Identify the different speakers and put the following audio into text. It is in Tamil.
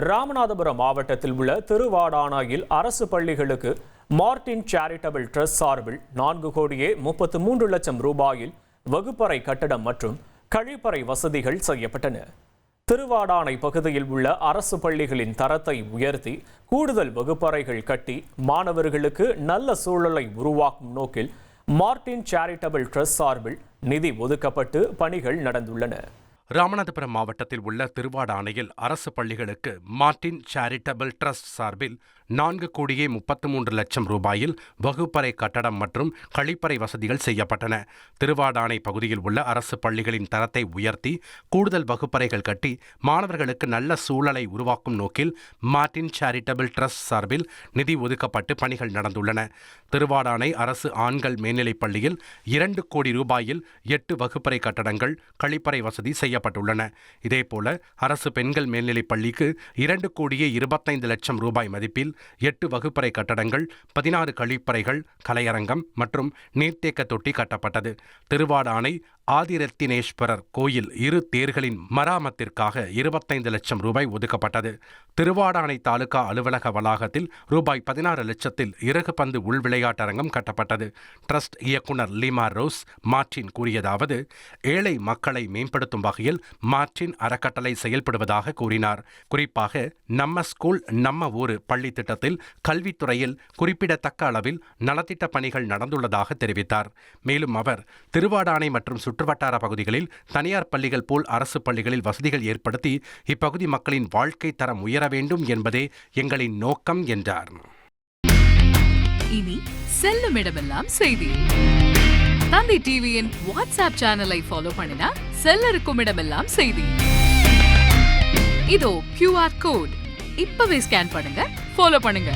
Speaker 1: ராமநாதபுரம் மாவட்டத்தில் உள்ள திருவாடானாயில் அரசு பள்ளிகளுக்கு மார்டின் சேரிட்டபிள் ட்ரஸ்ட் சார்பில் 4,33,00,000 ரூபாயில் வகுப்பறை கட்டடம் மற்றும் கழிப்பறை வசதிகள் செய்யப்பட்டன. திருவாடானை பகுதியில் உள்ள அரசு பள்ளிகளின் தரத்தை உயர்த்தி கூடுதல் வகுப்பறைகள் கட்டி மாணவர்களுக்கு நல்ல சூழலை உருவாக்கும் நோக்கில் மார்டின் சேரிட்டபிள் ட்ரஸ்ட் சார்பில் நிதி ஒதுக்கப்பட்டு பணிகள் நடந்துள்ளன.
Speaker 2: ராமநாதபுரம் மாவட்டத்தில் உள்ள திருவாடானையில் அரசு பள்ளிகளுக்கு மார்டின் சேரிட்டபிள் ட்ரஸ்ட் சார்பில் 4,33,00,000 ரூபாயில் வகுப்பறை கட்டடம் மற்றும் கழிப்பறை வசதிகள் செய்யப்பட்டன. திருவாடானை பகுதியில் உள்ள அரசு பள்ளிகளின் தரத்தை உயர்த்தி கூடுதல் வகுப்பறைகள் கட்டி மாணவர்களுக்கு நல்ல சூழலை உருவாக்கும் நோக்கில் மார்டின் சேரிட்டபிள் ட்ரஸ்ட் சார்பில் நிதி ஒதுக்கப்பட்டு பணிகள் நடந்துள்ளன. திருவாடானை அரசு ஆண்கள் மேல்நிலைப் பள்ளியில் 2 கோடி ரூபாயில் 8 வகுப்பறை கட்டடங்கள் கழிப்பறை வசதி செய்யப்பட்டுள்ளன. இதேபோல அரசு பெண்கள் மேல்நிலைப் பள்ளிக்கு 2,25,00,000 ரூபாய் மதிப்பில் 8 வகுப்பறை கட்டடங்கள், 16 கழிப்பறைகள், கலையரங்கம் மற்றும் நீர்த்தேக்க தொட்டி கட்டப்பட்டது. திருவாடானை ஆதிரத்தினேஸ்வரர் கோயில் 2 தேர்களின் மராமத்திற்காக 25 லட்சம் ரூபாய் ஒதுக்கப்பட்டது. திருவாடானை தாலுகா அலுவலக வளாகத்தில் ரூபாய் 16 லட்சத்தில் இறகுப்பந்து உள் விளையாட்டரங்கம் கட்டப்பட்டது. ட்ரஸ்ட் இயக்குனர் லீமா ரோஸ் மார்டின் கூறியதாவது, ஏழை மக்களை மேம்படுத்தும் வகையில் மார்டின் அறக்கட்டளை செயல்படுவதாக கூறினார். குறிப்பாக நம்ம ஸ்கூல் நம்ம ஊரு பள்ளி திட்டத்தில் கல்வித்துறையில் குறிப்பிடத்தக்க அளவில் நலத்திட்ட பணிகள் நடந்துள்ளதாக தெரிவித்தார். மேலும் அவர் திருவாடானை மற்றும் சுற்றுவட்டார பகுதிகளில் தனியார் பள்ளிகள் போல் அரசு பள்ளிகளில் வசதிகள் ஏற்படுத்தி இப்பகுதி மக்களின் வாழ்க்கை தரம் உயர வேண்டும் என்பதே எங்களின் நோக்கம் என்றார்.
Speaker 3: இனி செல்லும் இடமெல்லாம் செய்தி. தந்தி டிவியின் வாட்ஸ்அப் சேனலை ஃபாலோ பண்ணினா செல்ல இருக்கும் இடமெல்லாம் செய்தி. இதோ QR கோட் இப்பவே ஸ்கேன் பண்ணுங்க, ஃபாலோ பண்ணுங்க.